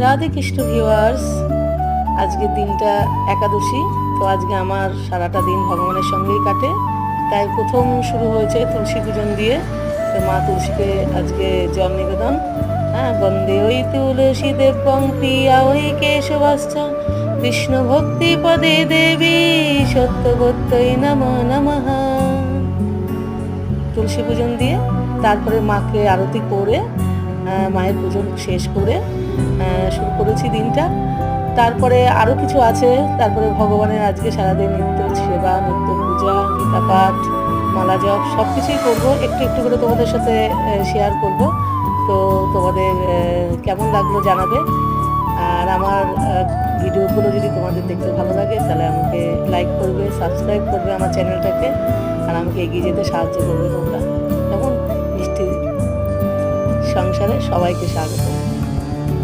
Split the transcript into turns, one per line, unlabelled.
Radhe Krishna viewers, আজকের দিনটা একাদশী। তো আজকে আমার সারাটা দিন ভগবানের সঙ্গেই কাটে। তাই প্রথম শুরু হয়েছে তুলসী পূজন দিয়ে। তো মা তুলসীকে আজকে জল নিবেদন। বন্দে ওই তুলসী দেবং প্রিয়া ওই কেশবাশ্চ কৃষ্ণ ভক্তি পদে দেবী সত্যবত্যই নমঃ নমঃ। তুলসী পূজন দিয়ে তারপরে মাকে আরতি করে মায়ের পূজন শেষ করে শুরু করেছি দিনটা। তারপরে আরও কিছু আছে। তারপরে ভগবানের আজকে সারাদিন নিত্য সেবা, নিত্য পূজা, গীতা পাঠ, মালা জপ সব কিছুই করবো। একটু একটু করে তোমাদের সাথে শেয়ার করব। তো তোমাদের কেমন লাগলো জানাবে। আর আমার ভিডিওগুলো যদি তোমাদের দেখতে ভালো লাগে তাহলে আমাকে লাইক করবে, সাবস্ক্রাইব করবে আমার চ্যানেলটাকে, আর আমাকে এগিয়ে যেতে সাহায্য করবে তোমরা। কেমন? মিষ্টি সংসারে সবাইকে স্বাগত।